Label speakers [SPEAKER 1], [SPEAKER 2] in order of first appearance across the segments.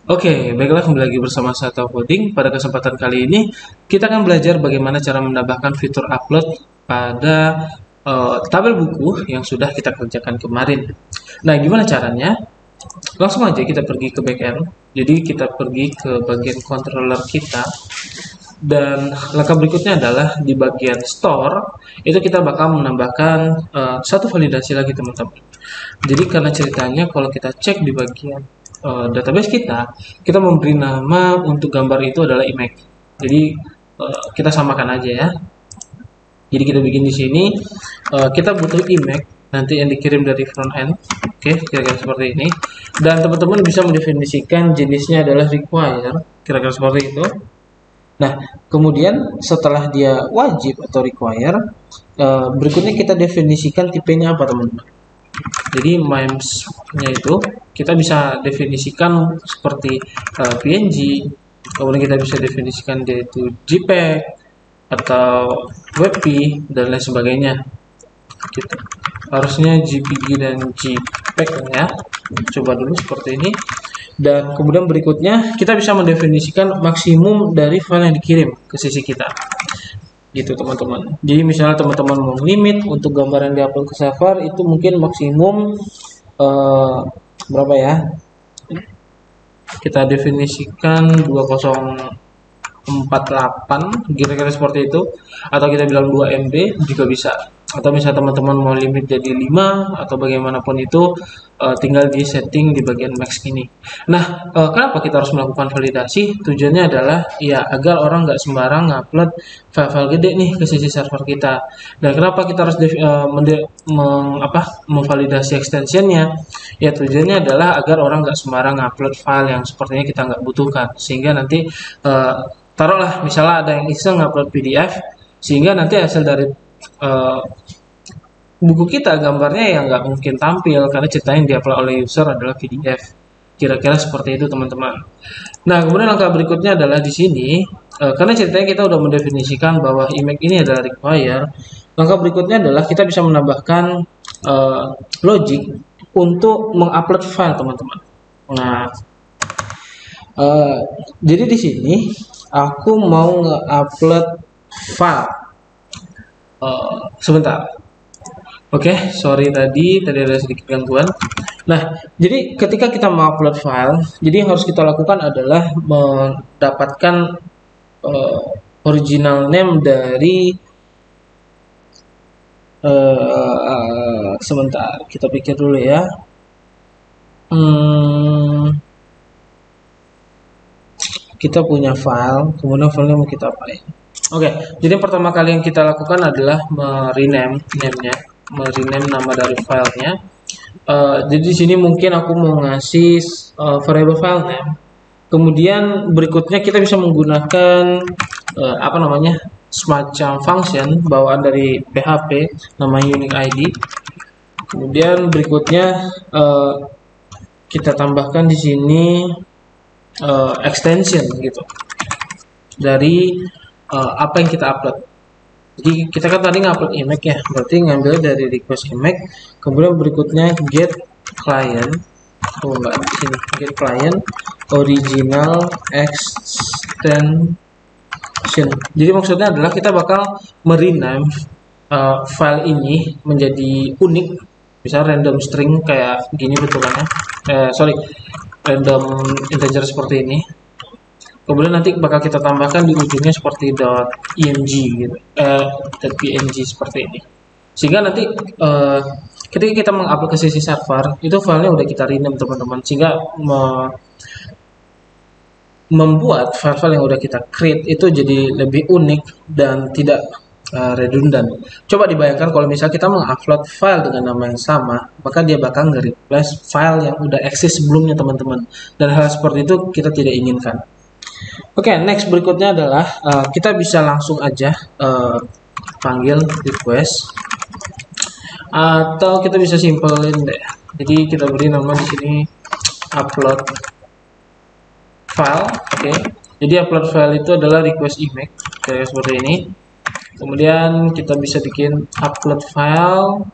[SPEAKER 1] Oke, baiklah kembali lagi bersama saya Tau Coding. Pada kesempatan kali ini, kita akan belajar bagaimana cara menambahkan fitur upload pada tabel buku yang sudah kita kerjakan kemarin. Nah, gimana caranya? Langsung aja kita pergi ke backend. Jadi kita pergi ke bagian controller kita. Dan langkah berikutnya adalah di bagian store, itu kita bakal menambahkan satu validasi lagi teman-teman. Jadi karena ceritanya kalau kita cek di bagian database kita memberi nama untuk gambar itu adalah image. Jadi kita samakan aja ya. Jadi kita bikin di sini kita butuh image nanti yang dikirim dari front end. Oke, kira-kira seperti ini. Dan teman-teman bisa mendefinisikan jenisnya adalah require, kira-kira seperti itu. Nah, kemudian setelah dia wajib atau require, berikutnya kita definisikan tipenya apa teman-teman. Jadi MIMES-nya itu kita bisa definisikan seperti PNG, kemudian kita bisa definisikan dia itu JPEG atau WebP dan lain sebagainya. Gitu. Harusnya JPG dan JPEG ya. Coba dulu seperti ini. Dan kemudian berikutnya kita bisa mendefinisikan maksimum dari file yang dikirim ke sisi kita. Gitu teman-teman. Jadi misalnya teman-teman mau limit untuk gambar yang diupload ke server itu mungkin maksimum berapa ya? Kita definisikan 2048 kira-kira seperti itu, atau kita bilang 2 MB juga bisa. Atau misalnya teman-teman mau limit jadi 5 atau bagaimanapun itu tinggal di setting di bagian max ini. Nah, kenapa kita harus melakukan validasi? Tujuannya adalah ya agar orang nggak sembarang ngupload file-file gede nih ke sisi server kita. Dan kenapa kita harus memvalidasi extensionnya? Ya tujuannya adalah agar orang nggak sembarang ngupload file yang sepertinya kita nggak butuhkan, sehingga nanti taruhlah misalnya ada yang iseng ngupload PDF, sehingga nanti hasil dari buku kita gambarnya yang nggak mungkin tampil karena ceritanya yang diupload oleh user adalah PDF. Kira-kira seperti itu teman-teman. Nah, kemudian langkah berikutnya adalah di sini karena ceritanya kita udah mendefinisikan bahwa image ini adalah require. Langkah berikutnya adalah kita bisa menambahkan logic untuk mengupload file teman-teman. Nah, jadi di sini aku mau nge-upload file. Sebentar. Oke, sorry tadi ada sedikit gangguan. Nah, jadi ketika kita mau upload file, jadi yang harus kita lakukan adalah mendapatkan original name dari sebentar, kita pikir dulu ya. Kita punya file, kemudian filenya mau kita apain? Oke, jadi yang pertama kali yang kita lakukan adalah merename nama dari filenya. Jadi di sini mungkin aku mau ngasih variable file name. Kemudian berikutnya kita bisa menggunakan semacam function bawaan dari PHP namanya unique ID. Kemudian berikutnya kita tambahkan di sini extension gitu dari apa yang kita upload. Jadi kita kan tadi ngupload image ya, berarti ngambil dari request image, kemudian berikutnya get client, get client original extension. Jadi maksudnya adalah kita bakal merename file ini menjadi unik, misalnya random string kayak gini bentukannya, random integer seperti ini. Kemudian nanti bakal kita tambahkan di ujungnya seperti .img gitu, .png seperti ini. Sehingga nanti ketika kita mengupload ke sisi server, itu filenya udah kita rename teman-teman, sehingga membuat file-file yang udah kita create itu jadi lebih unik dan tidak redundant. Coba dibayangkan kalau misalnya kita mengupload file dengan nama yang sama, maka dia bakal nge-replace file yang udah eksis sebelumnya teman-teman. Dan hal seperti itu kita tidak inginkan. Oke, next berikutnya adalah kita bisa langsung aja panggil request, atau kita bisa simpelin deh. Jadi kita beri nama di sini upload file. Oke. Jadi upload file itu adalah request image kayak seperti ini. Kemudian kita bisa bikin upload file.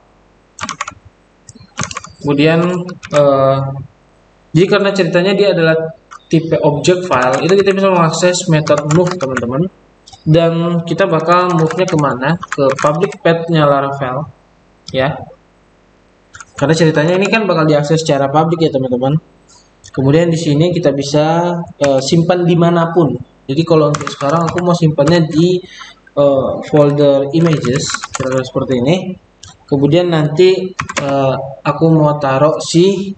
[SPEAKER 1] Kemudian jadi karena ceritanya dia adalah tipe object file, itu kita bisa mengakses method move teman-teman, dan kita bakal move-nya kemana, ke public path-nya Laravel ya, karena ceritanya ini kan bakal diakses secara publik ya teman-teman. Kemudian di sini kita bisa simpan dimanapun. Jadi kalau untuk sekarang aku mau simpannya di folder images, kira-kira seperti ini. Kemudian nanti aku mau taruh si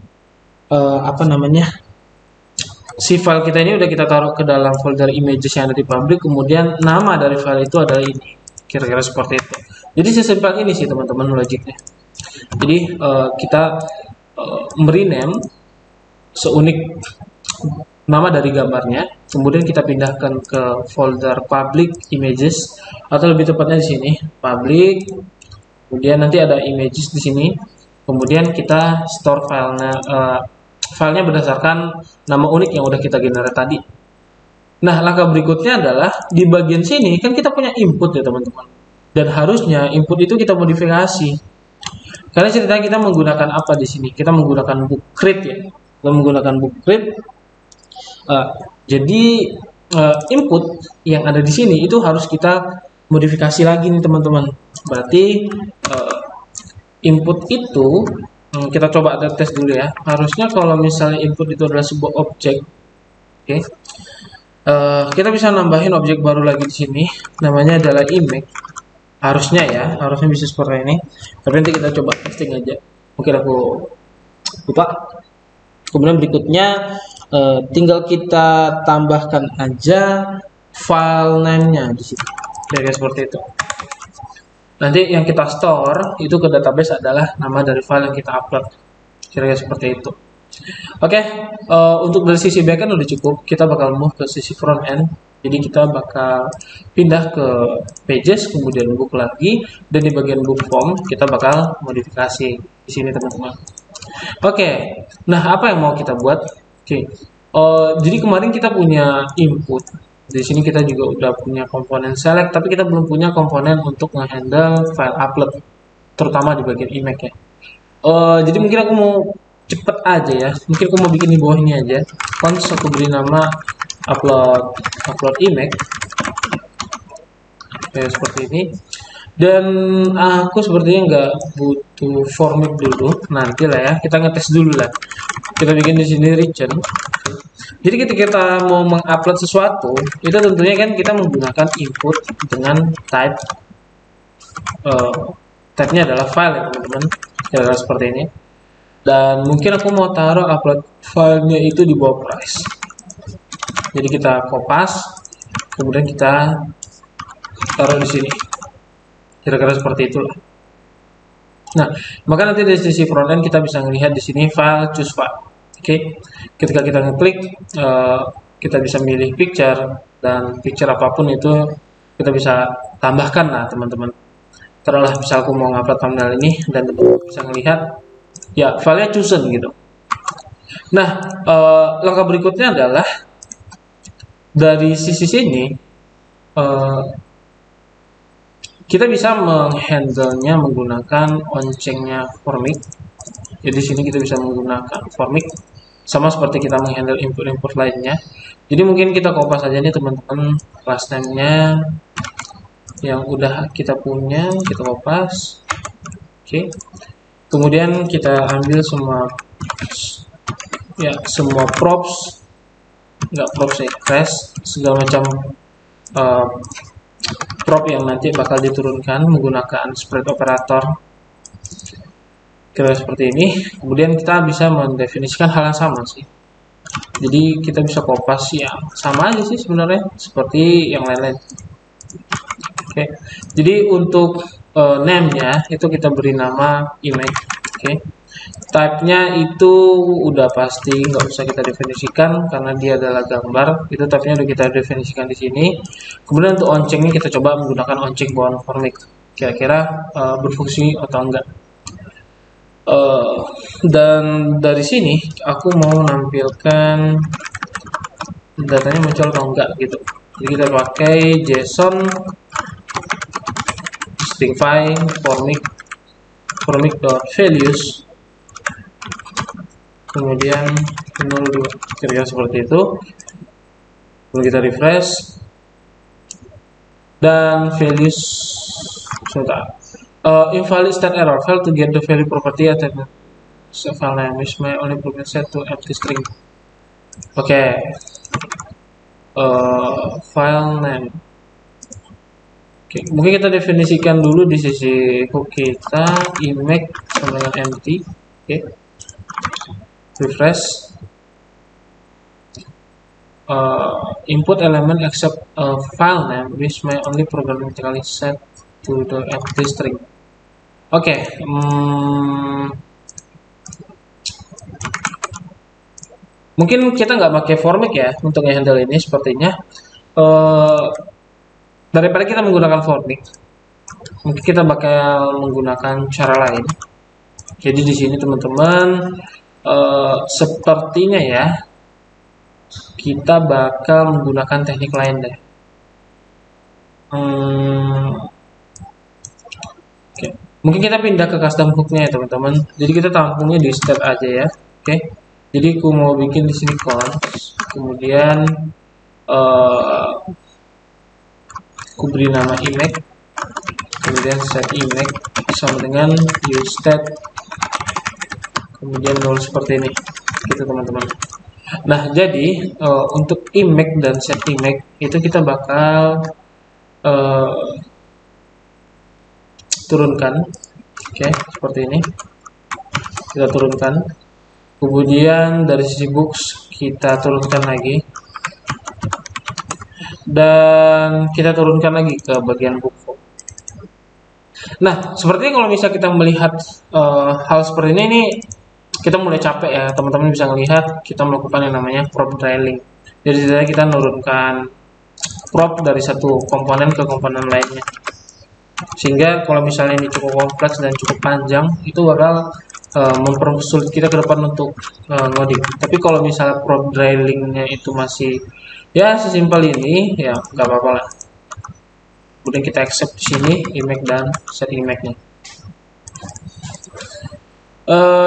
[SPEAKER 1] si file kita ini udah kita taruh ke dalam folder images yang ada di public. Kemudian nama dari file itu adalah ini, kira-kira seperti itu. Jadi sesimpel ini sih teman-teman logiknya. Jadi kita merename seunik nama dari gambarnya, kemudian kita pindahkan ke folder public images, atau lebih tepatnya di sini public. Kemudian nanti ada images di sini. Kemudian kita store filenya berdasarkan nama unik yang udah kita generate tadi. Nah, langkah berikutnya adalah di bagian sini kan kita punya input ya teman-teman. Dan harusnya input itu kita modifikasi. Karena ceritanya kita menggunakan apa di sini? Kita menggunakan book create ya. Kita menggunakan book create. Jadi input yang ada di sini itu harus kita modifikasi lagi nih teman-teman. Berarti input itu kita coba ada tes dulu ya. Harusnya kalau misalnya input itu adalah sebuah objek, oke, kita bisa nambahin objek baru lagi di sini. Namanya adalah image. Harusnya ya, harusnya bisa seperti ini. Tapi nanti kita coba testing aja. Mungkin aku lupa. Kemudian berikutnya tinggal kita tambahkan aja file name-nya di sini. Kayak seperti itu. Nanti yang kita store itu ke database adalah nama dari file yang kita upload. Kira-kira seperti itu. Oke, untuk dari sisi backend udah cukup. Kita bakal move ke sisi front end. Jadi kita bakal pindah ke pages, kemudian book lagi, dan di bagian book form kita bakal modifikasi di sini teman-teman. Oke, nah apa yang mau kita buat? Oke, jadi kemarin kita punya input. Di sini kita juga udah punya komponen select, tapi kita belum punya komponen untuk nge-handle file upload, terutama di bagian image ya. Jadi mungkin aku mau cepet aja ya. Mungkin aku mau bikin di bawah ini aja. Cons aku beri nama upload image. Kayak seperti ini. Dan aku sepertinya nggak butuh format dulu. Nanti lah ya, kita ngetes dulu lah. Kita bikin di sini region. Jadi ketika kita mau mengupload sesuatu, itu tentunya kan kita menggunakan input dengan type-nya adalah file ya teman-teman. Kira-kira seperti ini. Dan mungkin aku mau taruh upload filenya itu di bawah price. Jadi kita kopas, kemudian kita taruh di sini. Kira-kira seperti itulah. Nah, maka nanti dari sisi frontend kita bisa melihat di sini file choose file. Oke, ketika kita ngeklik, kita bisa milih picture, dan picture apapun itu kita bisa tambahkan lah teman-teman. Taruhlah misal aku mau ngupload thumbnail ini, dan teman-teman bisa melihat ya filenya chosen gitu. Nah, langkah berikutnya adalah dari sisi sini kita bisa menghandle-nya menggunakan onchain-nya Formik. Jadi di sini kita bisa menggunakan Formik sama seperti kita menghandle input-input lainnya. Jadi mungkin kita kopas aja nih teman-teman class name-nya yang udah kita punya, kita kopas. Oke. Kemudian kita ambil semua props, nggak props ya, class, segala macam prop yang nanti bakal diturunkan menggunakan spread operator. Kira seperti ini. Kemudian kita bisa mendefinisikan hal yang sama sih. Jadi kita bisa kopas yang sama aja sih sebenarnya seperti yang lain-lain. Oke. Jadi untuk name-nya itu kita beri nama image. Oke. Type-nya itu udah pasti nggak usah kita definisikan karena dia adalah gambar. Itu type-nya udah kita definisikan di sini. Kemudian untuk onchain-nya kita coba menggunakan onchain bound Formik. Kira-kira berfungsi atau enggak. Dan dari sini aku mau menampilkan datanya muncul atau enggak gitu. Jadi kita pakai JSON string file formik.values, kemudian 02, kira-kira seperti itu. Lalu kita refresh dan values sudah invalid state error, fail to get the value property at file name is my only program set to empty string. Oke, file name. Oke, mungkin kita definisikan dulu di sisi hook kita image sama dengan empty. Oke, refresh. Input element except file name which may only programmatically set to the empty string. Oke, mungkin kita nggak pakai formic ya untuk handle ini sepertinya. Daripada kita menggunakan formic, mungkin kita bakal menggunakan cara lain. Jadi di sini teman-teman, sepertinya ya kita bakal menggunakan teknik lain deh. Oke. Mungkin kita pindah ke custom hooknya ya teman-teman. Jadi kita tampungnya di state aja ya. Oke. Jadi aku mau bikin di sini cons, kemudian aku beri nama image, kemudian set image sama dengan use state, kemudian null seperti ini, gitu teman-teman. Nah, jadi untuk image dan set image itu kita bakal turunkan, oke, seperti ini. Kita turunkan. Kemudian dari sisi books kita turunkan lagi. Dan kita turunkan lagi ke bagian book. Nah, sepertinya kalau misalnya kita melihat hal seperti ini kita mulai capek ya, teman-teman bisa melihat kita melakukan yang namanya prop drilling. Jadi sebenarnya kita menurunkan prop dari satu komponen ke komponen lainnya. Sehingga kalau misalnya ini cukup kompleks dan cukup panjang, itu bakal mempersulit kita ke depan untuk ngoding. Tapi kalau misalnya prop drillingnya itu masih ya sesimpel ini, ya nggak apa-apa lah. Kemudian kita accept di sini image dan set image-nya.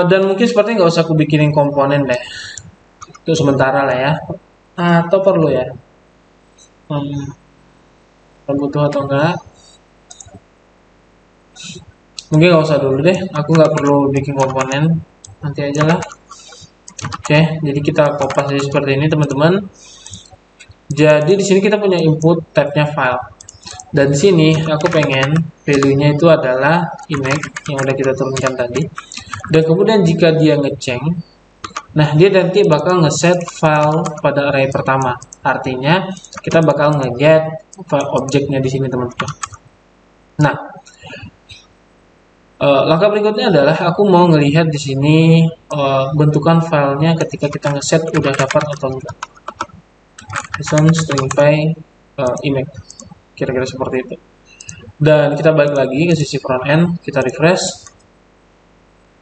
[SPEAKER 1] Dan mungkin sepertinya nggak usah aku bikinin komponen deh. Itu sementara lah ya. Atau perlu ya? Butuh atau enggak? Mungkin nggak usah dulu deh. Aku nggak perlu bikin komponen. Nanti aja lah. Oke, jadi kita kopas aja seperti ini teman-teman. Jadi di sini kita punya input tab-nya file. Dan di sini aku pengen value-nya itu adalah image yang udah kita turunkan tadi. Dan kemudian jika dia ngeceng, nah dia nanti bakal ngeset file pada array pertama. Artinya kita bakal nge-get file objeknya di sini teman-teman. Nah, langkah berikutnya adalah aku mau ngelihat di sini bentukan filenya ketika kita ngeset udah dapat atau enggak. JSON string py image, kira-kira seperti itu. Dan kita balik lagi ke sisi front end, kita refresh.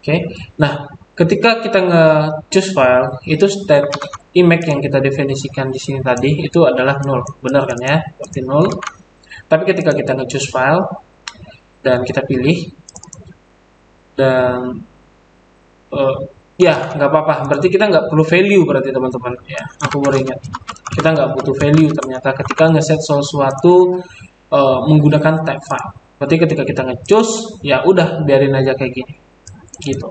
[SPEAKER 1] Oke, nah ketika kita nge-choose file, itu state image yang kita definisikan di sini tadi itu adalah null, benar kan ya? Berarti null. Tapi ketika kita nge-choose file dan kita pilih, dan ya nggak apa-apa, berarti kita nggak perlu value berarti teman-teman ya. Aku baru ingat, kita nggak butuh value ternyata ketika ngeset sesuatu menggunakan type file. Berarti ketika kita nge-choose, ya udah biarin aja kayak gini, gitu.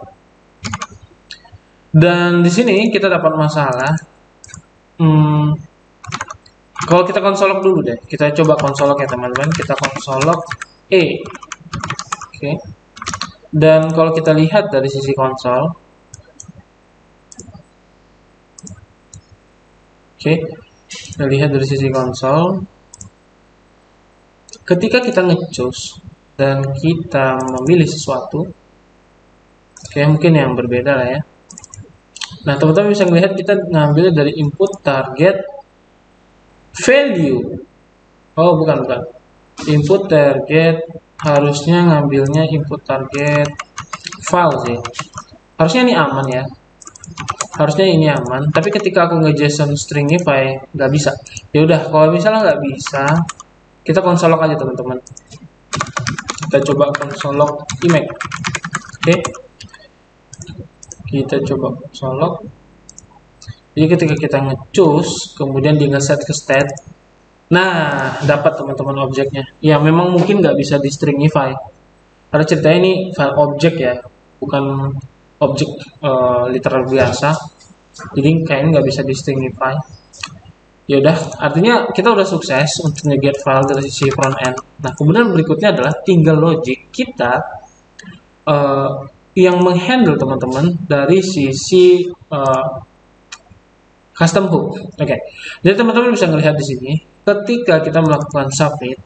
[SPEAKER 1] Dan di sini kita dapat masalah. Kalau kita konsolok dulu deh, kita coba konsolok ya teman-teman. Kita konsolok oke. Dan kalau kita lihat dari sisi konsol, oke, kita lihat dari sisi konsol, ketika kita nge-choose dan kita memilih sesuatu, oke, mungkin yang berbeda lah ya. Nah, teman-teman bisa melihat kita ngambil dari input target value. Oh, bukan. Input target harusnya ngambilnya input target file sih. Harusnya ini aman ya. Harusnya ini aman. Tapi ketika aku nge-JSON stringify nggak bisa. Ya udah, kalau misalnya nggak bisa, kita konsolok aja teman-teman. Kita coba konsolok image. Oke. Kita coba konsolok. Jadi ketika kita nge-choose, kemudian di nge-set ke state, nah dapat teman-teman objeknya. Ya memang mungkin nggak bisa di stringify, karena ceritanya ini file objek ya, bukan objek literal biasa. Jadi kayaknya nggak bisa di stringify. Ya udah, artinya kita udah sukses untuk nge-get file dari sisi front end. Nah kemudian berikutnya adalah tinggal logic kita yang menghandle teman-teman dari sisi custom hook. Oke. Jadi teman-teman bisa melihat di sini ketika kita melakukan submit,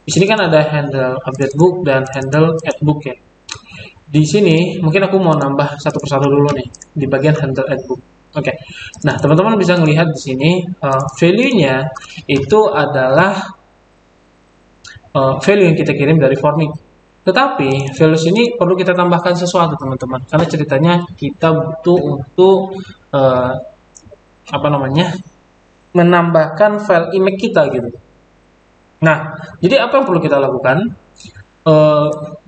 [SPEAKER 1] di sini kan ada handle update book dan handle add book ya. Di sini mungkin aku mau nambah satu persatu dulu nih di bagian handle add book. Oke. Nah, teman-teman bisa melihat di sini value-nya itu adalah value yang kita kirim dari forming. Tetapi values ini perlu kita tambahkan sesuatu teman-teman, karena ceritanya kita butuh untuk menambahkan file image kita gitu. Nah, jadi apa yang perlu kita lakukan?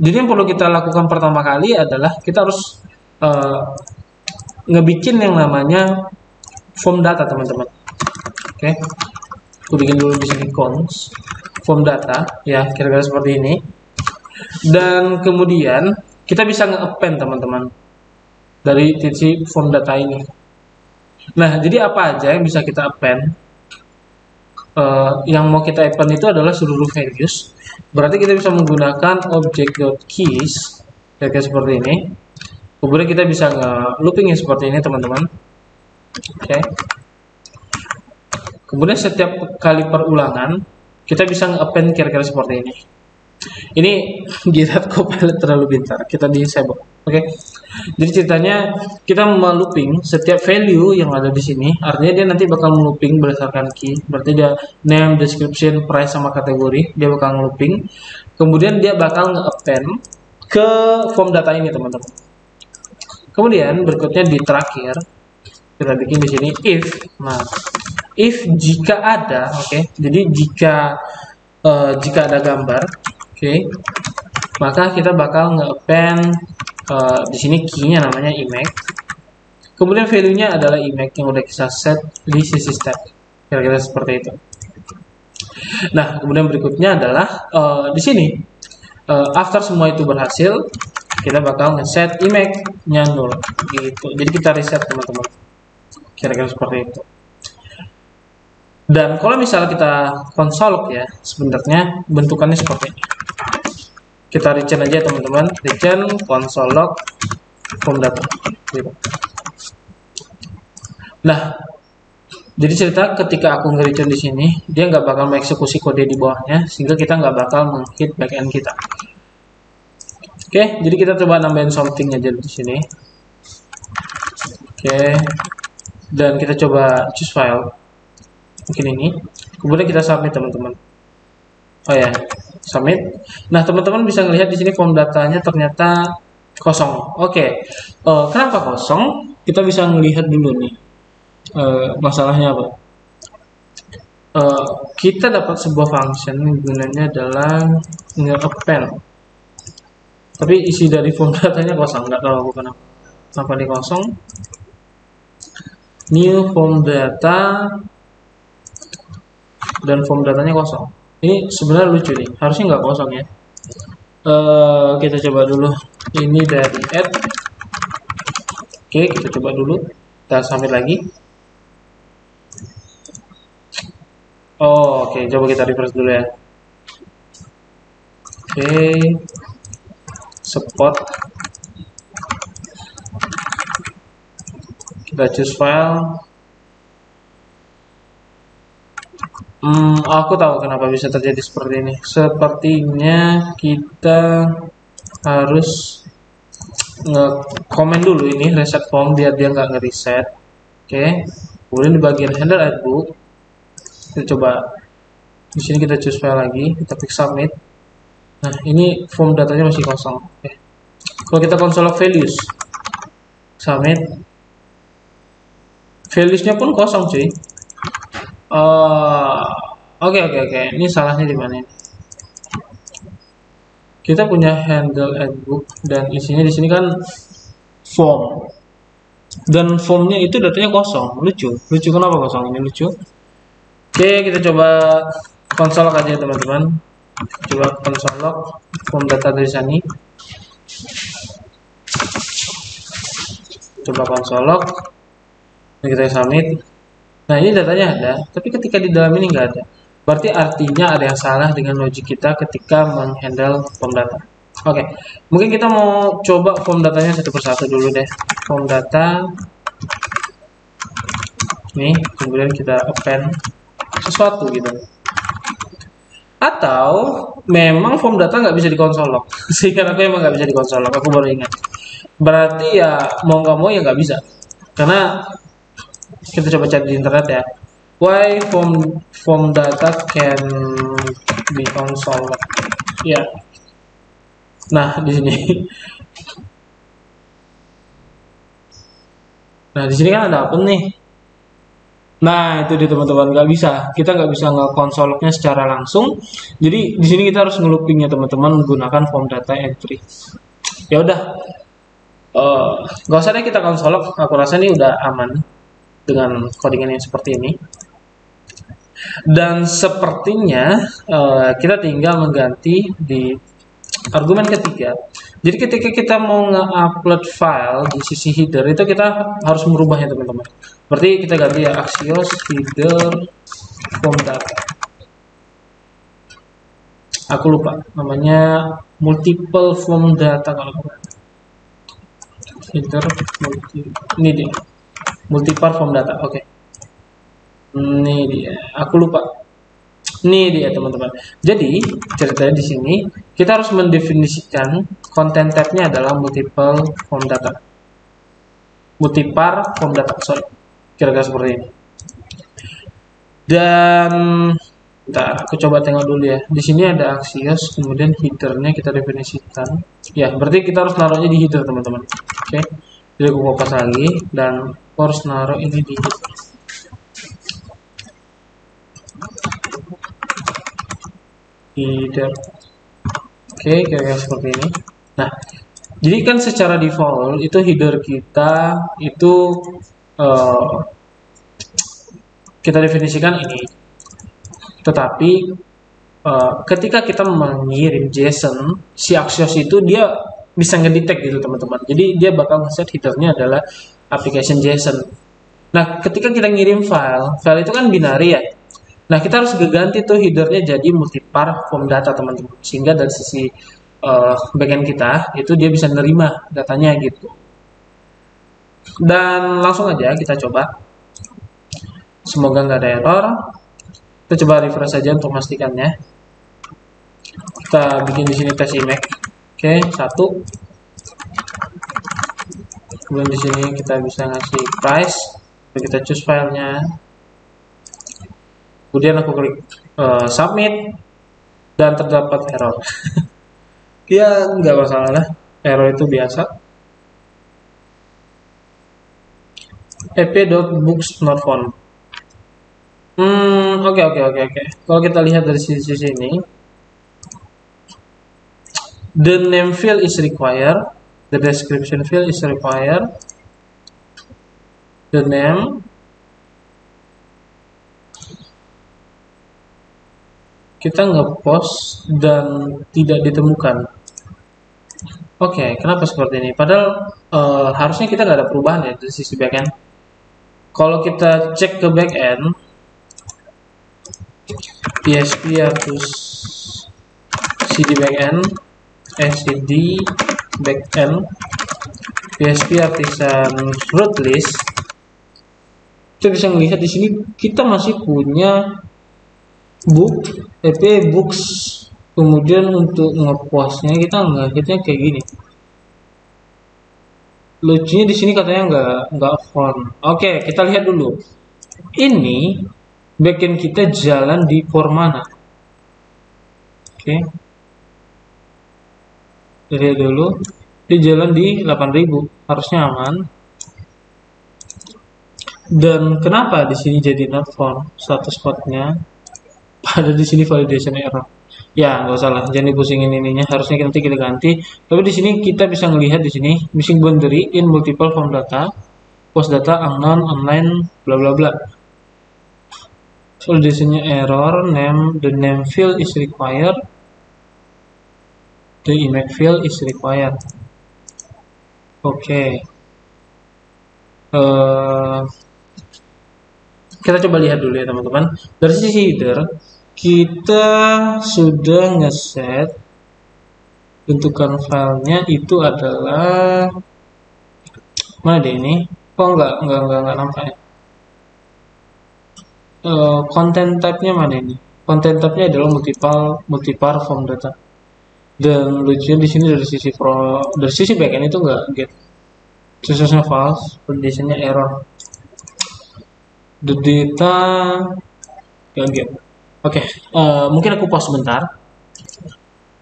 [SPEAKER 1] Jadi yang perlu kita lakukan pertama kali adalah kita harus ngebikin yang namanya form data teman-teman. Oke, aku bikin dulu di sini cons form data ya, kira-kira seperti ini. Dan kemudian kita bisa nge-append teman-teman dari sisi form data ini. Nah, jadi apa aja yang bisa kita append? Yang mau kita append itu adalah seluruh values. Berarti kita bisa menggunakan object.keys kayak seperti ini. Kemudian kita bisa nge-loopingnya seperti ini teman-teman. Oke. Kemudian setiap kali perulangan kita bisa nge-append kira-kira seperti ini. Ini GitHub Copilot terlalu pintar, kita disable. Oke. Jadi ceritanya kita melooping setiap value yang ada di sini, artinya dia nanti bakal melooping berdasarkan key. Berarti dia name, description, price sama kategori, dia bakal melooping. Kemudian dia bakal nge-append ke form data ini, teman-teman. Kemudian berikutnya di terakhir kita bikin di sini if. Nah, if jika ada, oke. Jadi jika ada gambar, oke, maka kita bakal nge-append di sini key-nya namanya image. Kemudian value-nya adalah image yang udah kita set di sisi step. Kira-kira seperti itu. Nah, kemudian berikutnya adalah di sini after semua itu berhasil, kita bakal nge-set image-nya 0 gitu. Jadi kita reset teman-teman. Kira-kira seperti itu. Dan kalau misalnya kita console ya, sebenarnya bentukannya seperti ini. Kita return aja teman-teman, return console log form data. Gitu. Nah, jadi cerita ketika aku nge-return di sini, dia nggak bakal mengeksekusi kode di bawahnya, sehingga kita nggak bakal meng-hit backend kita. Oke, jadi kita coba nambahin something aja di sini. Oke, dan kita coba choose file. Mungkin ini. Kemudian kita submit teman-teman. Oh ya, submit. Nah, teman-teman bisa melihat di sini form datanya ternyata kosong. Oke. Kenapa kosong? Kita bisa melihat dulu nih. Masalahnya apa? Kita dapat sebuah function gunanya adalah nge-append. Tapi isi dari form datanya kosong, nggak tahu aku kenapa. Kenapa dia kosong? New form data dan form datanya kosong. Ini sebenarnya lucu nih, harusnya nggak kosong ya. Kita coba dulu. Ini dari add. Oke, kita coba dulu. Kita submit lagi. Oh, oke, coba kita refresh dulu ya. Oke, support. Kita choose file. Aku tahu kenapa bisa terjadi seperti ini. Sepertinya kita harus nge-comment dulu ini reset form biar dia nggak nge-reset. Oke. Kemudian di bagian handle add book, kita coba di sini kita choose file lagi, kita klik submit. Nah, ini form datanya masih kosong. Oke. Kalau kita console log values, submit, values-nya pun kosong cuy. Oke. Ini salahnya di mana ini? Kita punya handle add book dan isinya di sini kan form. Dan formnya itu datanya kosong. Lucu. Lucu kenapa kosong? Ini lucu. Oke, kita coba konsol aja teman-teman. Coba konsol form data dari sini. Coba konsol kita submit. Nah, ini datanya ada, tapi ketika di dalam ini nggak ada. Berarti artinya ada yang salah dengan logic kita ketika menghandle form data. Oke, mungkin kita mau coba form datanya satu persatu dulu deh. Form data. Nih, kemudian kita append sesuatu gitu. Atau memang form data nggak bisa dikonsolok. Sehingga aku emang nggak bisa dikonsolok. Aku baru ingat. Berarti ya mau nggak mau ya nggak bisa. Karena kita coba cari di internet ya. Why form data can be consoled? Ya. Nah, di sini. Nah, di sini kan ada akun nih. Nah, itu dia teman-teman, nggak bisa. Kita nggak bisa nge-consolnya secara langsung. Jadi di sini kita harus ngeloopingnya teman-teman menggunakan form data entry. Ya udah, nggak usah deh kita konsolok. Aku rasa ini udah aman dengan codingan yang seperti ini. Dan sepertinya kita tinggal mengganti di argumen ketiga. Jadi ketika kita mau nge-upload file di sisi header itu kita harus merubahnya teman-teman. Berarti kita ganti ya Axios header form data. Aku lupa namanya multiple form data kalau bukan. Header ini dia. Multiple form data. Oke. Ini dia. Aku lupa. Ini dia teman-teman. Jadi ceritanya di sini kita harus mendefinisikan content type-nya adalah multiple form data. Multipar form data, sorry. Kira-kira seperti ini. Dan bentar, aku coba tengok dulu ya. Di sini ada Axios, kemudian header-nya kita definisikan. Ya, berarti kita harus naruhnya di header teman-teman. Oke. Jadi aku kopas lagi dan harus naruh ini di header. Header. Oke, kira-kira seperti ini. Nah, jadi kan secara default itu header kita itu kita definisikan ini. Tetapi ketika kita mengirim JSON, si Axios itu dia bisa ngedetect gitu teman-teman. Jadi dia bakal ngeset headernya adalah application JSON. Nah, ketika kita ngirim file itu kan binary ya. Nah, kita harus ganti tuh headernya jadi multipar form data teman-teman. Sehingga dari sisi backend kita itu dia bisa nerima datanya gitu. Dan langsung aja kita coba. Semoga nggak ada error. Kita coba refresh saja untuk memastikannya. Kita bikin di sini tes image. Oke, satu. Kemudian di sini kita bisa ngasih price. Kita choose filenya. Kemudian aku klik submit dan terdapat error. Ya nggak masalah, error itu biasa. ep.books not found. Oke. Kalau kita lihat dari sisi sini, the name field is required, the description field is required, the name, kita ngepost dan tidak ditemukan. Oke, kenapa seperti ini? Padahal harusnya kita nggak ada perubahan ya dari sisi backend. Kalau kita cek ke backend, PHP harus cd backend, cd backend, PHP artisan root list. Kita bisa melihat di sini kita masih punya book, books. Kemudian untuk ngepostnya kita ngehitnya kayak gini. Lucunya di sini katanya nggak font. Oke, kita lihat dulu. Ini backend kita jalan di form mana? Oke. Lihat dulu. Dia jalan di 8000, harusnya aman. Dan kenapa di sini jadi not found status code-nya? Pada di sini validation error. Ya, nggak usah lah, jangan dipusingin ininya. Harusnya nanti kita ganti. Tapi di sini kita bisa melihat di sini missing boundary in multiple form data. post data unknown online bla bla bla. Validation-nya error, the name field is required, the email field is required. Oke. Kita coba lihat dulu ya teman-teman. Dari sisi header, kita sudah ngeset bentukan filenya itu adalah mana deh ini? Oh enggak nampak ya. Content type-nya mana ini? Content type-nya adalah multipar form data. Dan lucunya di sini dari sisi backend itu enggak get. Successnya false, validation-nya error. The data enggak get. Oke, mungkin aku pause sebentar.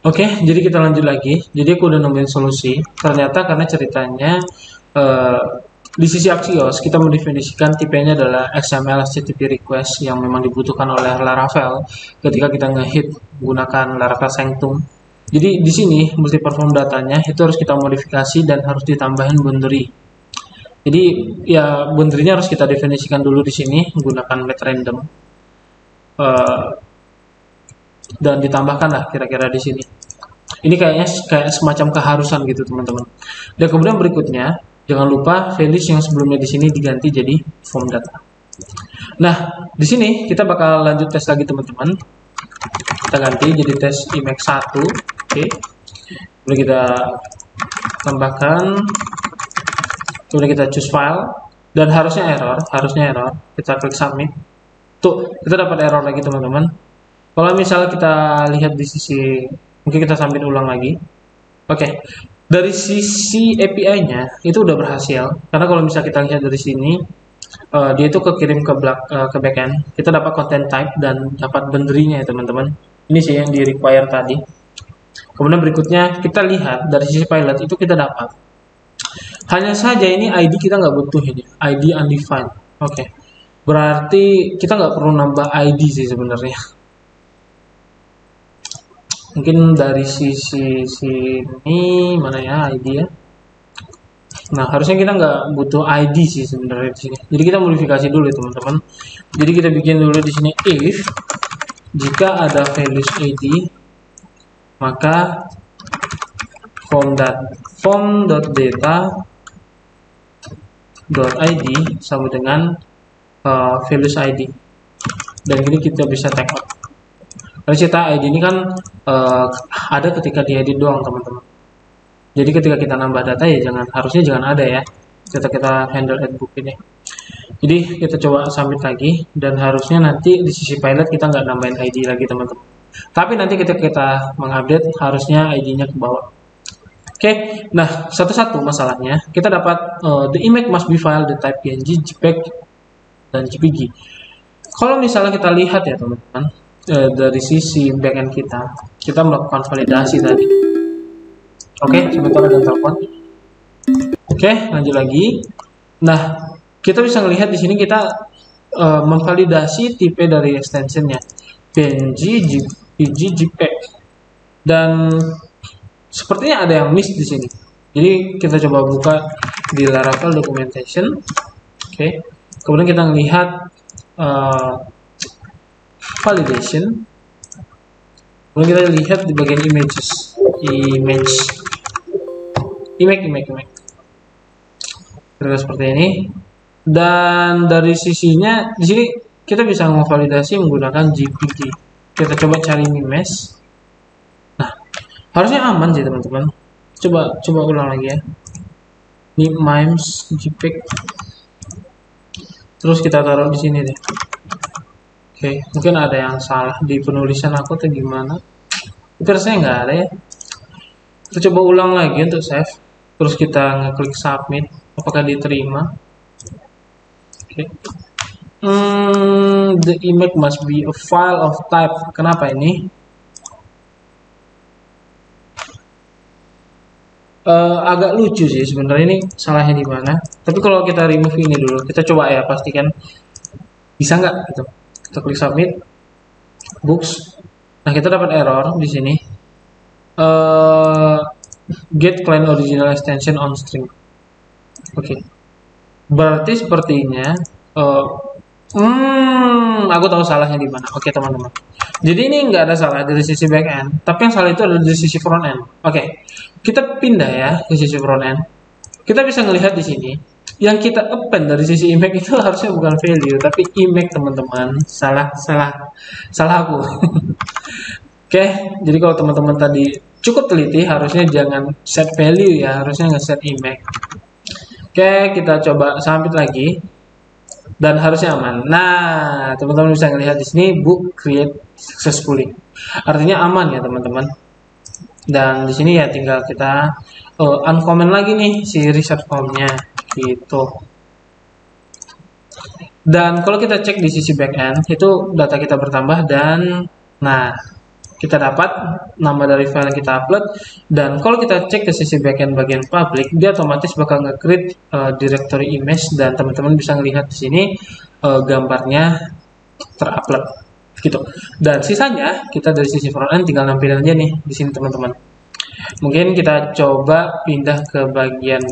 [SPEAKER 1] Oke, jadi kita lanjut lagi. Jadi aku udah nemuin solusi. Ternyata karena ceritanya di sisi Axios kita mendefinisikan tipenya adalah XML HTTP request yang memang dibutuhkan oleh Laravel ketika kita ngehit menggunakan Laravel Sanctum. Jadi di sini multi-perform datanya itu harus kita modifikasi dan harus ditambahin boundary. Jadi ya boundary-nya harus kita definisikan dulu di sini menggunakan let random. Dan ditambahkan lah kira-kira di sini. Ini kayak semacam keharusan gitu teman-teman. Dan kemudian berikutnya jangan lupa values yang sebelumnya di sini diganti jadi form data. Nah di sini kita bakal lanjut tes lagi teman-teman. Kita ganti jadi tes emax 1. Oke. Kemudian kita tambahkan. Kemudian kita choose file dan harusnya error. Kita klik submit. Tuh kita dapat error lagi teman-teman. Kalau misalnya kita lihat di sisi, mungkin kita sambil ulang lagi. Oke, dari sisi API-nya itu udah berhasil. Karena kalau misalnya kita lihat dari sini, dia itu kekirim ke backend. Kita dapat content type dan dapat boundary-nya ya teman-teman. Ini sih yang di require tadi. Kemudian berikutnya kita lihat dari sisi pilot itu kita dapat. Hanya saja ini ID kita nggak butuh ini, ID undefined. Oke, berarti kita nggak perlu nambah ID sih sebenarnya. Mungkin dari sisi sini mana ya ID ya. Nah harusnya kita nggak butuh ID sih sebenarnya di sini. Jadi kita modifikasi dulu ya teman-teman. Jadi kita bikin dulu di sini if jika ada values ID maka form.data.id sama dengan values ID. Dan ini kita bisa tag out. Karena cerita ID ini kan ada ketika diedit doang teman-teman. Jadi ketika kita nambah data ya harusnya jangan ada ya. Kita handle add book ini. Jadi kita coba submit lagi dan harusnya nanti di sisi pilot kita nggak nambahin ID lagi teman-teman. Tapi nanti ketika kita mengupdate harusnya ID-nya ke bawah. Oke, nah satu-satu masalahnya kita dapat the image must be filed the type PNG, JPEG dan JPG. Kalau misalnya kita lihat ya teman-teman. Dari sisi backend kita melakukan validasi tadi. Oke, sebentar ada telepon. Oke, lanjut lagi. Nah, kita bisa melihat di sini kita memvalidasi tipe dari extensionnya PNG, JPG, JPEG, dan sepertinya ada yang miss di sini. Jadi kita coba buka di Laravel documentation. Oke, kemudian kita melihat validation. Kemudian kita lihat di bagian image. Kira-kira seperti ini. Dan dari sisinya di sini kita bisa memvalidasi menggunakan JPG. Kita coba cari mimes. Nah, harusnya aman sih teman-teman. Coba ulang lagi ya. Ini mimes JPEG. Terus kita taruh di sini deh. Oke, mungkin ada yang salah di penulisan aku atau gimana. Itu rasanya nggak ada ya. Kita coba ulang lagi untuk save. Terus kita ngeklik submit. Apakah diterima? Oke. The image must be a file of type. Kenapa ini? Agak lucu sih sebenarnya ini salahnya di mana. Tapi kalau kita remove ini dulu, kita coba ya pastikan bisa nggak gitu. Kita klik submit, books. Nah kita dapat error di sini. Get client original extension on string. Oke. Berarti sepertinya, eh, aku tahu salahnya di mana. Oke teman-teman. Jadi ini nggak ada salah dari sisi back end, tapi yang salah itu ada dari sisi front end. Oke, kita pindah ya ke sisi front end. Kita bisa melihat di sini, yang kita append dari sisi image itu harusnya bukan value, tapi image teman-teman. Salah aku. Oke, jadi kalau teman-teman tadi cukup teliti, harusnya jangan set value ya, harusnya nge-set image. Oke, kita coba submit lagi dan harusnya aman. Nah, teman-teman bisa melihat di sini book create successfully. Artinya aman ya, teman-teman. Dan di sini ya tinggal kita uncomment lagi nih si reset formnya gitu. Dan kalau kita cek di sisi backend itu data kita bertambah dan nah kita dapat nama dari file yang kita upload, dan kalau kita cek ke sisi backend bagian public, dia otomatis bakal nge-create directory image, dan teman-teman bisa melihat di sini gambarnya terupload gitu. Dan sisanya kita dari sisi frontend tinggal nampilin aja nih di sini teman-teman. Mungkin kita coba pindah ke bagian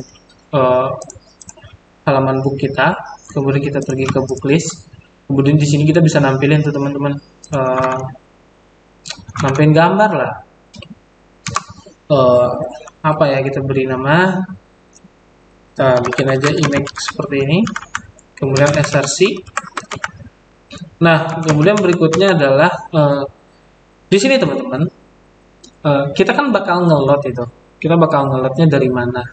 [SPEAKER 1] halaman book kita, kemudian kita pergi ke book list, kemudian di sini kita bisa nampilin tuh teman-teman, nampilin gambar lah. Apa ya, kita beri nama, kita bikin aja image seperti ini, kemudian src. Nah, kemudian berikutnya adalah di sini teman-teman, kita kan bakal nge-load itu. Kita bakal nge-loadnya dari mana?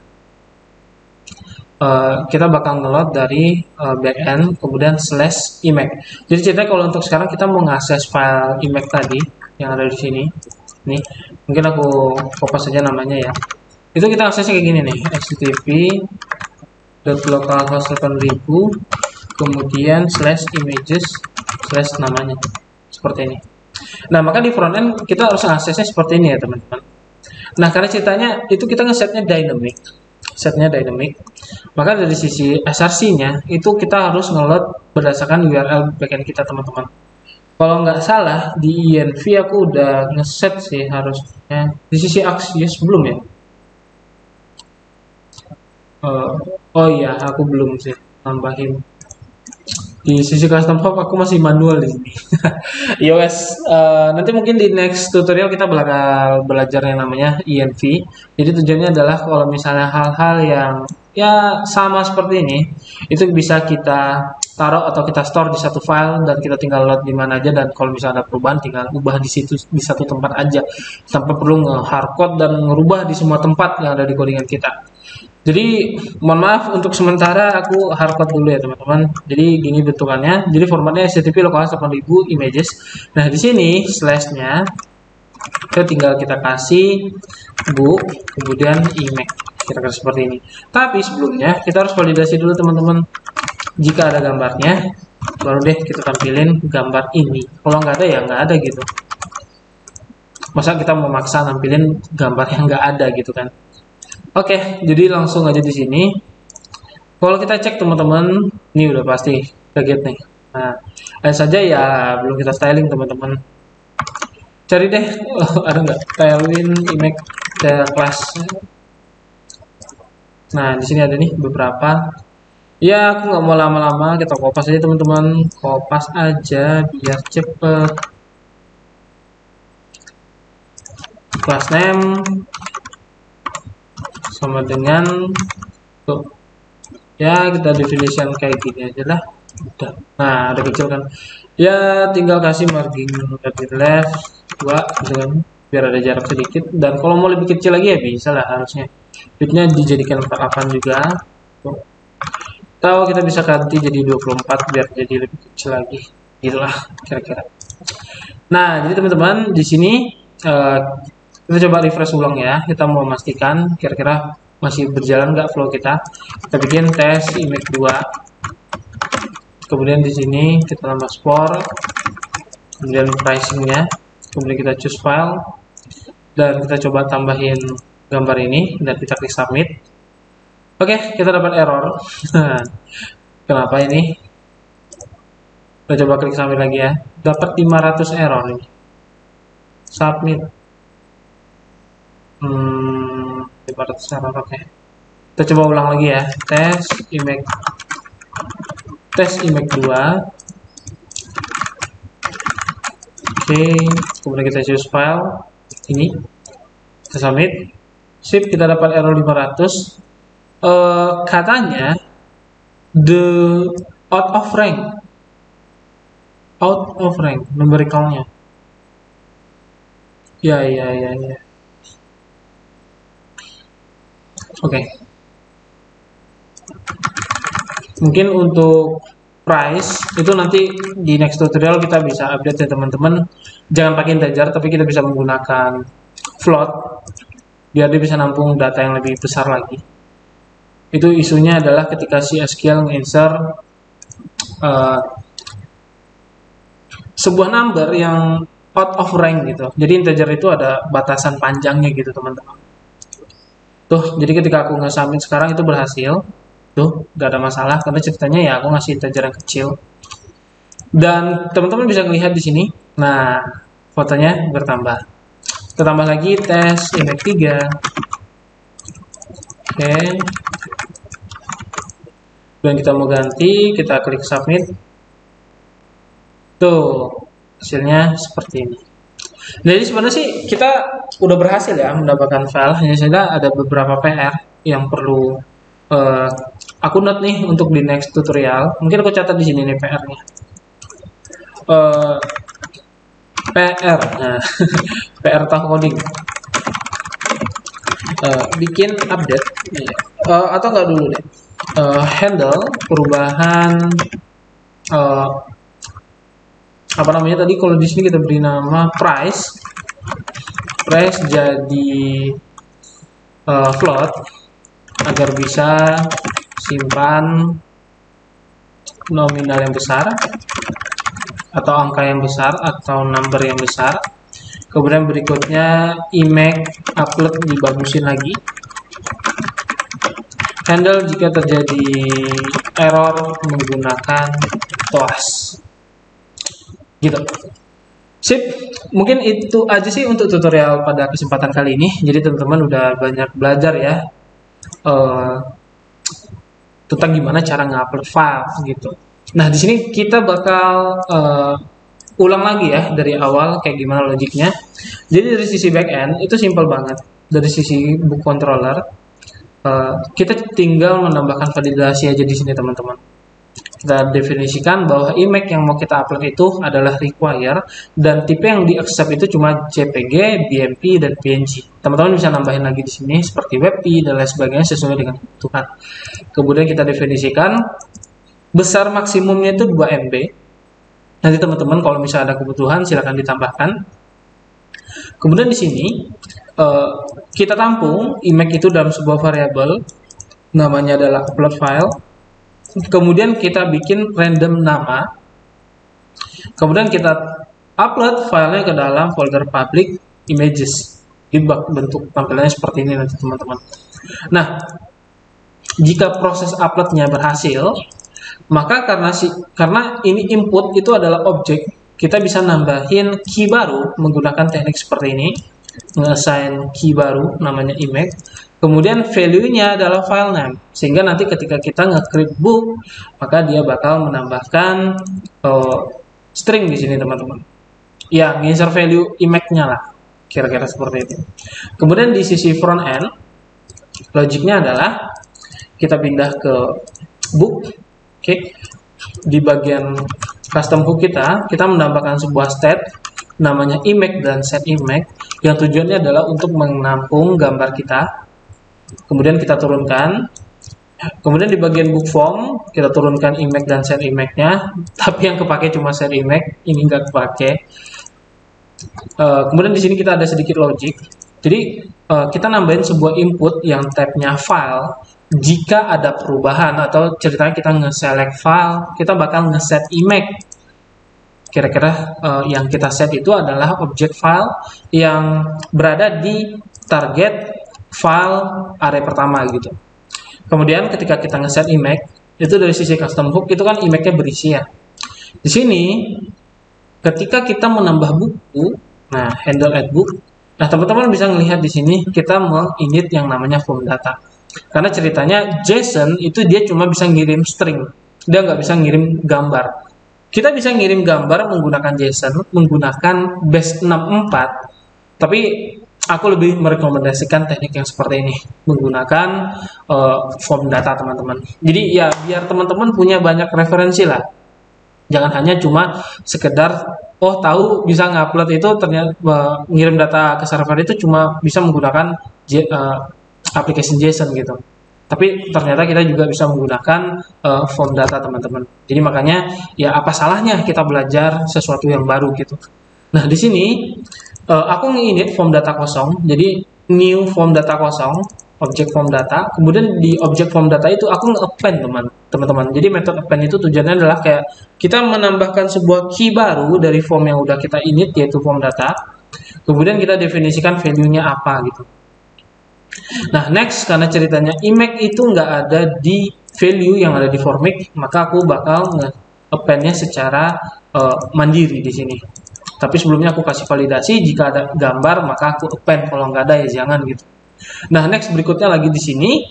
[SPEAKER 1] Kita bakal nge-load dari backend, kemudian slash image. Jadi ceritanya kalau untuk sekarang kita mau ngakses file image tadi yang ada di sini. Nih, mungkin aku copy saja namanya ya. Itu kita aksesnya kayak gini nih, http://localhost 8000 kemudian /images/ namanya seperti ini. Nah, maka di frontend kita harus aksesnya seperti ini ya teman-teman. Nah, karena ceritanya itu kita nge-setnya dynamic, maka dari sisi src-nya itu kita harus nge-load berdasarkan URL backend kita teman-teman. Kalau nggak salah di env aku udah nge-set sih harusnya. Di sisi Axios belum ya? Oh iya, aku belum sih nambahin. Di sisi custom hub aku masih manual di sini. Ya wes, nanti mungkin di next tutorial kita bakal belajar yang namanya env. Jadi tujuannya adalah kalau misalnya hal-hal yang ya sama seperti ini, itu bisa kita taruh atau kita store di satu file dan kita tinggal load di mana aja, dan kalau misalnya ada perubahan tinggal ubah di situ di satu tempat aja tanpa perlu nge-hardcode dan ngerubah di semua tempat yang ada di codingan kita. Jadi mohon maaf untuk sementara aku hardcode dulu ya teman-teman. Jadi gini bentukannya. Jadi formatnya http localhost 8000 images. Nah di sini slashnya kita tinggal kita kasih book kemudian image, kira-kira seperti ini. Tapi sebelumnya kita harus validasi dulu teman-teman. Jika ada gambarnya, baru deh kita tampilin gambar ini. Kalau nggak ada ya nggak ada gitu. Masa kita mau maksa nampilin gambar yang nggak ada gitu kan? Oke, jadi langsung aja di sini. Kalau kita cek teman-teman, ini udah pasti kaget nih. Nah, hanya saja ya belum kita styling teman-teman. Cari deh, ada nggak tailwind image class? Nah, di sini ada nih beberapa. Ya, aku nggak mau lama-lama, kita kopas aja teman-teman. Kopas aja biar cepet. Class name sama dengan tuh. Ya, kita definition kayak gini aja lah. Udah. Nah, ada kecil kan. Ya, tinggal kasih margin left 2 gitu kan, biar ada jarak sedikit. Dan kalau mau lebih kecil lagi ya bisa lah harusnya. Widthnya dijadikan 48 juga. Tuh. Atau kita bisa ganti jadi 24 biar jadi lebih kecil lagi. Gitulah kira-kira. Nah, jadi teman-teman di sini kita coba refresh ulang ya. Kita mau memastikan kira-kira masih berjalan nggak flow kita. Kita bikin tes image 2. Kemudian di sini kita tambah sport. Kemudian pricingnya. Kemudian kita choose file. Dan kita coba tambahin gambar ini. Dan kita klik submit. Oke, kita dapat error. Kenapa ini? Kita coba klik submit lagi ya. Dapat 500 error ini. Submit. 500 error, oke. Kita coba ulang lagi ya. Tes image tes image 2. Oke, kemudian kita choose file ini, kita submit. Sip, kita dapat error 500. Katanya the out of rank numericalnya. Ya. Oke. Mungkin untuk price itu nanti di next tutorial kita bisa update ya teman-teman. Jangan pakai integer, tapi kita bisa menggunakan float biar dia bisa nampung data yang lebih besar lagi. Itu isunya adalah ketika si SQL nge-insert sebuah number yang out of rank gitu. Jadi integer itu ada batasan panjangnya gitu teman-teman. Tuh, jadi ketika aku nge-submit sekarang itu berhasil. Tuh, gak ada masalah karena ceritanya ya aku ngasih integer yang kecil. Dan teman-teman bisa melihat di sini. Nah, fotonya bertambah. Kita tambah lagi tes image 3. Oke. Dan kita mau ganti, kita klik submit. Tuh, hasilnya seperti ini. Jadi sebenarnya sih kita udah berhasil ya mendapatkan file. Hanya saja ada beberapa PR yang perlu aku note nih untuk di next tutorial. Mungkin aku catat di sini nih PR-nya. PR, nah, PR task coding. Bikin update, atau enggak dulu deh. Handle perubahan apa namanya tadi, kalau di sini kita beri nama price jadi float agar bisa simpan nominal yang besar atau angka yang besar atau number yang besar. Kemudian berikutnya image upload dibagusin lagi. Handle jika terjadi error menggunakan TOAS. Gitu. Sip, mungkin itu aja sih untuk tutorial pada kesempatan kali ini. Jadi teman-teman udah banyak belajar ya tentang gimana cara ngupload file gitu. Nah, di sini kita bakal ulang lagi ya dari awal kayak gimana logiknya. Jadi dari sisi backend itu simple banget. Dari sisi book controller kita tinggal menambahkan validasi aja di sini teman-teman. Kita definisikan bahwa image yang mau kita upload itu adalah require dan tipe yang di accept itu cuma JPG, BMP dan PNG. Teman-teman bisa nambahin lagi di sini seperti WebP dan lain sebagainya sesuai dengan kebutuhan. Kemudian kita definisikan besar maksimumnya itu 2 MB. Nanti teman-teman kalau misalnya ada kebutuhan silahkan ditambahkan. Kemudian di sini kita tampung image itu dalam sebuah variabel namanya adalah upload file. Kemudian kita bikin random nama. Kemudian kita upload filenya ke dalam folder public images. Di bentuk tampilannya seperti ini nanti teman-teman. Nah, jika proses uploadnya berhasil, maka karena ini input itu adalah objek, kita bisa nambahin key baru menggunakan teknik seperti ini. Nge-assign key baru namanya image. Kemudian value-nya adalah file name, sehingga nanti ketika kita nge-create book, maka dia bakal menambahkan string di sini teman-teman. Ya, insert value image-nya lah, kira-kira seperti itu. Kemudian di sisi front end, logiknya adalah kita pindah ke book. Oke. Di bagian custom hook kita menambahkan sebuah state namanya image dan set image yang tujuannya adalah untuk menampung gambar kita. Kemudian kita turunkan. Kemudian di bagian book form kita turunkan image dan set image-nya, tapi yang kepake cuma set image, ini nggak kepake. Kemudian di sini kita ada sedikit logic. Jadi kita nambahin sebuah input yang tab-nya file. Jika ada perubahan atau ceritanya kita nge-select file, kita bakal nge-set image. Kira-kira yang kita set itu adalah objek file yang berada di target file array pertama gitu. Kemudian ketika kita nge-set image, itu dari sisi custom hook itu kan image-nya berisi ya. Di sini ketika kita menambah buku, nah handle add book, nah teman-teman bisa melihat di sini kita menginit yang namanya form data. Karena ceritanya JSON itu dia cuma bisa ngirim string. dia nggak bisa ngirim gambar. Kita bisa ngirim gambar menggunakan JSON, menggunakan base 64, tapi aku lebih merekomendasikan teknik yang seperti ini, menggunakan form data teman-teman. Jadi ya biar teman-teman punya banyak referensi lah. Jangan hanya cuma sekedar oh tahu bisa ngupload itu ternyata ngirim data ke server itu cuma bisa menggunakan aplikasi JSON gitu. Tapi ternyata kita juga bisa menggunakan form data teman-teman. Jadi makanya ya apa salahnya kita belajar sesuatu yang baru gitu. Nah di sini aku nginit form data kosong. Jadi new form data kosong, objek form data. Kemudian di objek form data itu aku nge-append teman-teman. Jadi metode append itu tujuannya adalah kayak kita menambahkan sebuah key baru dari form yang udah kita init yaitu form data. Kemudian kita definisikan value-nya apa gitu. Nah, next, karena ceritanya Emacs itu nggak ada di value yang ada di Formik, maka aku bakal nge-append-nya secara mandiri di sini. Tapi sebelumnya aku kasih validasi, jika ada gambar, maka aku append, kalau nggak ada ya jangan gitu. Nah, next berikutnya lagi di sini,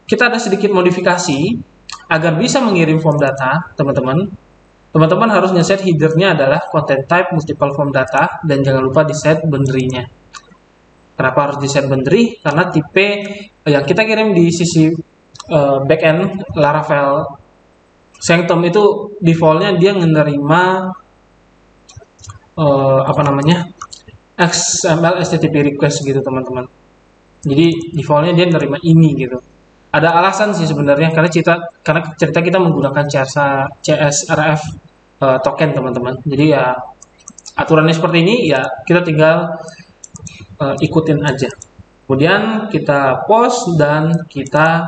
[SPEAKER 1] kita ada sedikit modifikasi, agar bisa mengirim form data, teman-teman. Teman-teman harus nge-set header-nya adalah content type multiple form data, dan jangan lupa di-set boundary-nya. Kenapa harus di-set boundary? Karena tipe yang kita kirim di sisi backend Laravel Sanctum itu defaultnya dia menerima XML HTTP request gitu teman-teman. Jadi defaultnya dia menerima ini gitu. Ada alasan sih sebenarnya karena cerita kita menggunakan CSRF token teman-teman. Jadi ya aturannya seperti ini ya kita tinggal ikutin aja. Kemudian kita post dan kita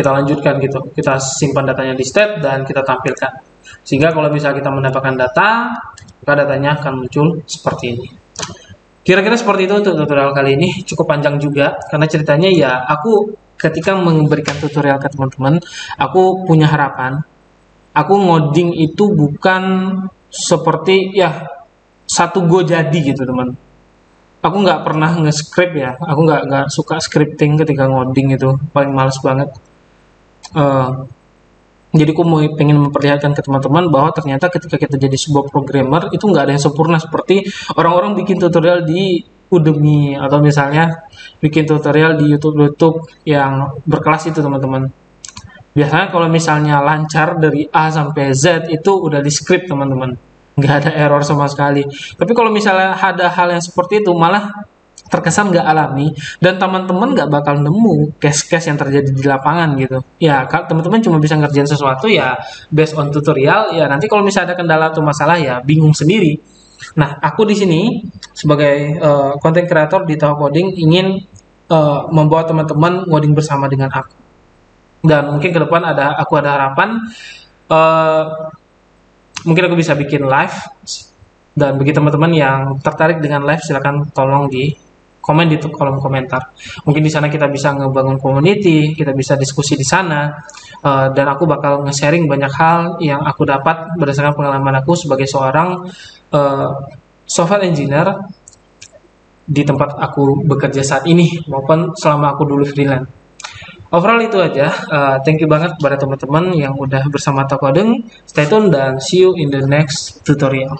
[SPEAKER 1] lanjutkan gitu. Kita simpan datanya di state dan kita tampilkan. Sehingga kalau misalnya kita mendapatkan data, maka datanya akan muncul seperti ini. Kira-kira seperti itu untuk tutorial kali ini. Cukup panjang juga karena ceritanya ya aku ketika memberikan tutorial ke teman-teman, aku punya harapan. Aku ngoding itu bukan seperti ya satu go jadi gitu teman. Aku nggak pernah nge-script ya. Aku nggak suka scripting ketika ngoding itu. Paling males banget. Jadi aku pengen memperlihatkan ke teman-teman bahwa ternyata ketika kita jadi sebuah programmer itu nggak ada yang sempurna seperti orang-orang bikin tutorial di Udemy atau misalnya bikin tutorial di YouTube yang berkelas itu teman-teman. Biasanya kalau misalnya lancar dari A sampai Z itu udah di script teman-teman. Nggak ada error sama sekali. Tapi kalau misalnya ada hal yang seperti itu malah terkesan nggak alami dan teman-teman nggak bakal nemu case-case yang terjadi di lapangan gitu. Ya, teman-teman cuma bisa ngerjain sesuatu ya based on tutorial. Ya nanti kalau misalnya ada kendala atau masalah ya bingung sendiri. Nah, aku di sini sebagai content creator di Tahu Coding ingin membawa teman-teman ngoding bersama dengan aku. Dan mungkin ke depan aku ada harapan mungkin aku bisa bikin live. Dan bagi teman-teman yang tertarik dengan live silahkan tolong di komen di kolom komentar. Mungkin di sana kita bisa ngebangun community, kita bisa diskusi di sana, dan aku bakal nge-sharing banyak hal yang aku dapat berdasarkan pengalaman aku sebagai seorang software engineer di tempat aku bekerja saat ini maupun selama aku dulu freelance. Overall itu aja. Thank you banget kepada teman-teman yang udah bersama Tahu Coding. Stay tune dan see you in the next tutorial.